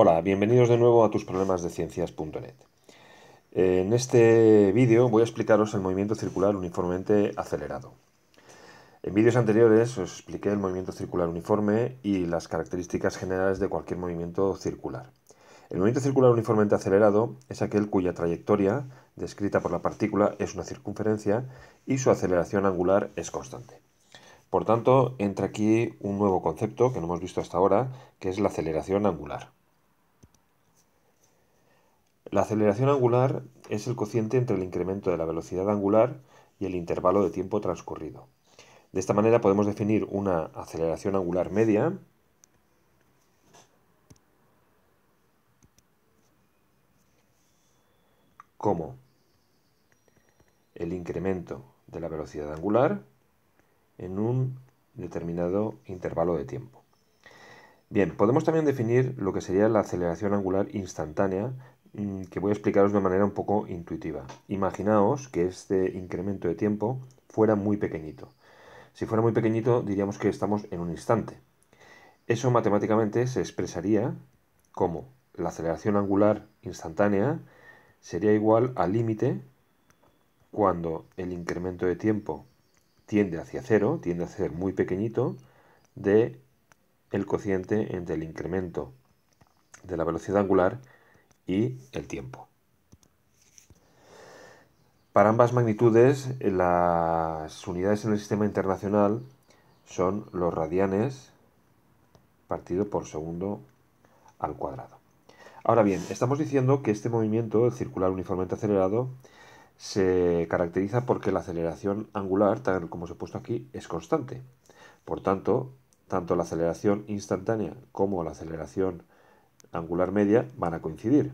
Hola, bienvenidos de nuevo a tusproblemasdeciencias.net. En este vídeo voy a explicaros el movimiento circular uniformemente acelerado. En vídeos anteriores os expliqué el movimiento circular uniforme y las características generales de cualquier movimiento circular. El movimiento circular uniformemente acelerado es aquel cuya trayectoria, descrita por la partícula, es una circunferencia y su aceleración angular es constante. Por tanto, entra aquí un nuevo concepto que no hemos visto hasta ahora, que es la aceleración angular. La aceleración angular es el cociente entre el incremento de la velocidad angular y el intervalo de tiempo transcurrido. De esta manera podemos definir una aceleración angular media como el incremento de la velocidad angular en un determinado intervalo de tiempo. Bien, podemos también definir lo que sería la aceleración angular instantánea, que voy a explicaros de manera un poco intuitiva. Imaginaos que este incremento de tiempo fuera muy pequeñito. Si fuera muy pequeñito, diríamos que estamos en un instante. Eso matemáticamente se expresaría como la aceleración angular instantánea sería igual al límite cuando el incremento de tiempo tiende hacia cero, tiende a ser muy pequeñito, de el cociente entre el incremento de la velocidad angular y el tiempo. Para ambas magnitudes, las unidades en el sistema internacional son los radianes partido por segundo al cuadrado. Ahora bien, estamos diciendo que este movimiento, el circular uniformemente acelerado, se caracteriza porque la aceleración angular, tal como os he puesto aquí, es constante. Por tanto, tanto la aceleración instantánea como la aceleración angular media van a coincidir.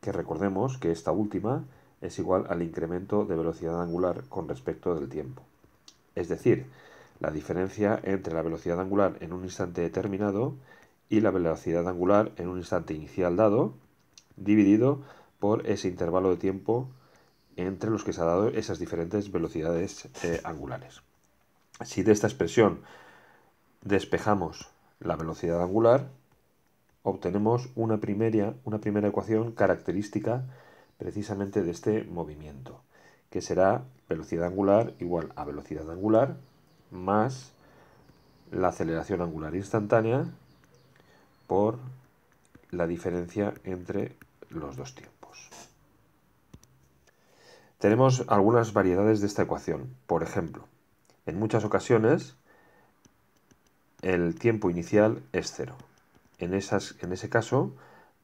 Que recordemos que esta última es igual al incremento de velocidad angular con respecto del tiempo. Es decir, la diferencia entre la velocidad angular en un instante determinado y la velocidad angular en un instante inicial dado, dividido por ese intervalo de tiempo entre los que se han dado esas diferentes velocidades angulares. Si de esta expresión despejamos la velocidad angular, obtenemos una primera ecuación característica precisamente de este movimiento, que será velocidad angular igual a velocidad angular más la aceleración angular instantánea por la diferencia entre los dos tiempos. Tenemos algunas variedades de esta ecuación. Por ejemplo, en muchas ocasiones el tiempo inicial es cero. En ese caso,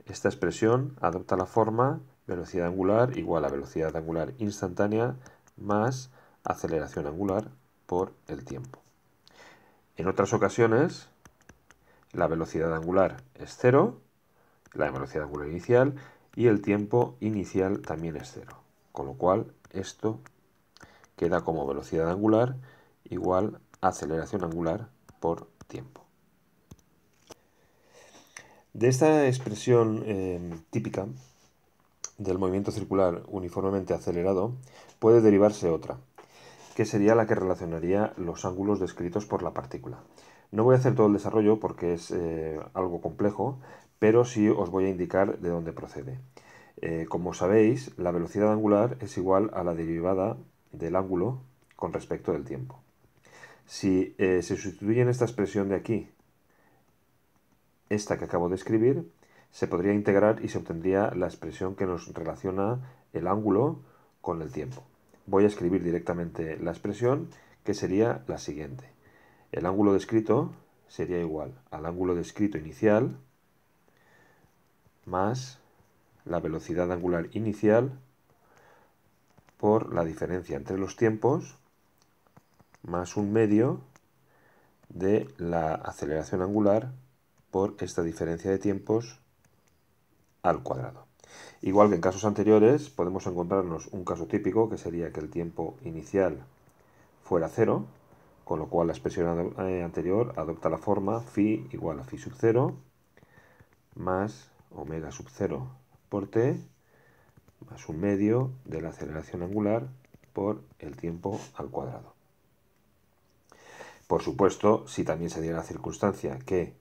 esta expresión adopta la forma velocidad angular igual a velocidad angular instantánea más aceleración angular por el tiempo. En otras ocasiones, la velocidad angular es cero, la velocidad angular inicial, y el tiempo inicial también es cero. Con lo cual, esto queda como velocidad angular igual a aceleración angular por tiempo. De esta expresión típica del movimiento circular uniformemente acelerado puede derivarse otra, que sería la que relacionaría los ángulos descritos por la partícula. No voy a hacer todo el desarrollo porque es algo complejo, pero sí os voy a indicar de dónde procede. Como sabéis, la velocidad angular es igual a la derivada del ángulo con respecto del tiempo. Si se sustituye en esta expresión de aquí, esta que acabo de escribir, se podría integrar y se obtendría la expresión que nos relaciona el ángulo con el tiempo. Voy a escribir directamente la expresión, que sería la siguiente. El ángulo descrito sería igual al ángulo descrito inicial más la velocidad angular inicial por la diferencia entre los tiempos más un medio de la aceleración angular por esta diferencia de tiempos al cuadrado. Igual que en casos anteriores, podemos encontrarnos un caso típico, que sería que el tiempo inicial fuera cero, con lo cual la expresión anterior adopta la forma phi igual a phi sub 0 más omega sub 0 por t más un medio de la aceleración angular por el tiempo al cuadrado. Por supuesto, si también se diera la circunstancia que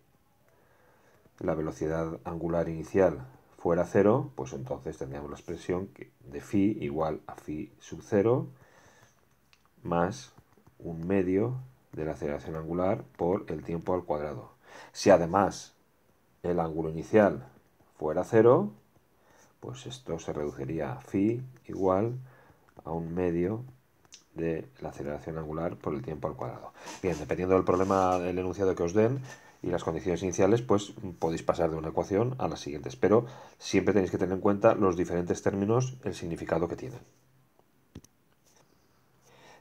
la velocidad angular inicial fuera 0, pues entonces tendríamos la expresión de phi igual a phi sub 0 más un medio de la aceleración angular por el tiempo al cuadrado. Si además el ángulo inicial fuera 0, pues esto se reduciría a phi igual a un medio de la aceleración angular por el tiempo al cuadrado. Bien, dependiendo del problema del enunciado que os den y las condiciones iniciales, pues podéis pasar de una ecuación a las siguientes, pero siempre tenéis que tener en cuenta los diferentes términos, el significado que tienen.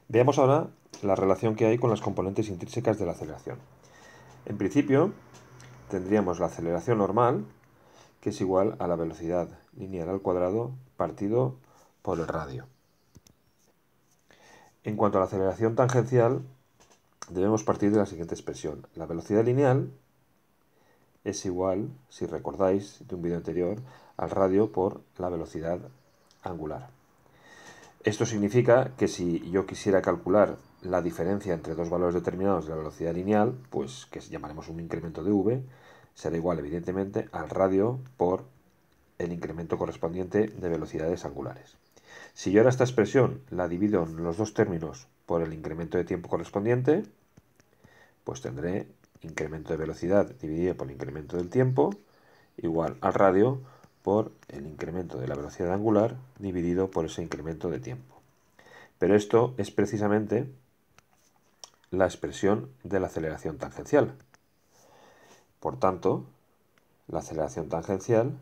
Veamos ahora la relación que hay con las componentes intrínsecas de la aceleración. En principio, tendríamos la aceleración normal, que es igual a la velocidad lineal al cuadrado partido por el radio. En cuanto a la aceleración tangencial, debemos partir de la siguiente expresión. La velocidad lineal es igual, si recordáis de un vídeo anterior, al radio por la velocidad angular. Esto significa que si yo quisiera calcular la diferencia entre dos valores determinados de la velocidad lineal, pues que llamaremos un incremento de v, será igual evidentemente al radio por el incremento correspondiente de velocidades angulares. Si yo ahora esta expresión la divido en los dos términos por el incremento de tiempo correspondiente, pues tendré incremento de velocidad dividido por el incremento del tiempo igual al radio por el incremento de la velocidad angular dividido por ese incremento de tiempo. Pero esto es precisamente la expresión de la aceleración tangencial. Por tanto, la aceleración tangencial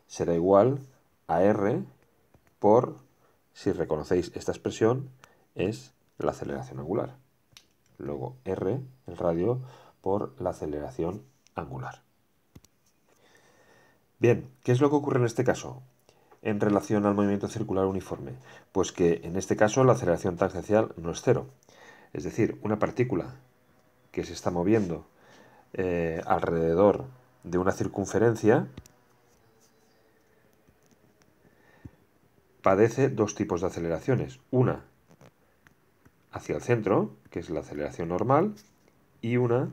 será igual a r por, si reconocéis esta expresión, es la aceleración angular. Luego r, el radio, por la aceleración angular. Bien, ¿qué es lo que ocurre en este caso en relación al movimiento circular uniforme? Pues que en este caso la aceleración tangencial no es cero. Es decir, una partícula que se está moviendo alrededor de una circunferencia padece dos tipos de aceleraciones. Una hacia el centro, que es la aceleración normal, y una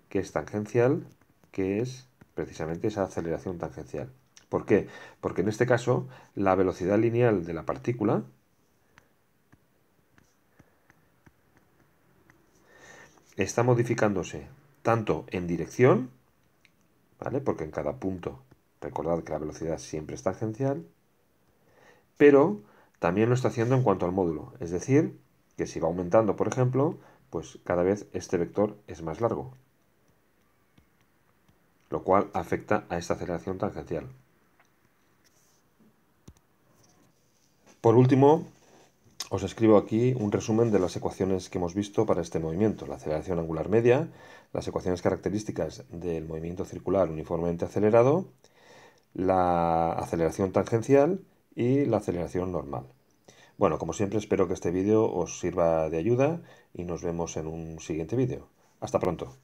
que es tangencial, que es precisamente esa aceleración tangencial. ¿Por qué? Porque en este caso la velocidad lineal de la partícula está modificándose tanto en dirección, ¿vale? Porque en cada punto, recordad que la velocidad siempre es tangencial, pero también lo está haciendo en cuanto al módulo. Es decir, que si va aumentando, por ejemplo, pues cada vez este vector es más largo, lo cual afecta a esta aceleración tangencial. Por último, os escribo aquí un resumen de las ecuaciones que hemos visto para este movimiento. La aceleración angular media, las ecuaciones características del movimiento circular uniformemente acelerado, la aceleración tangencial y la aceleración normal. Bueno, como siempre espero que este vídeo os sirva de ayuda y nos vemos en un siguiente vídeo. Hasta pronto.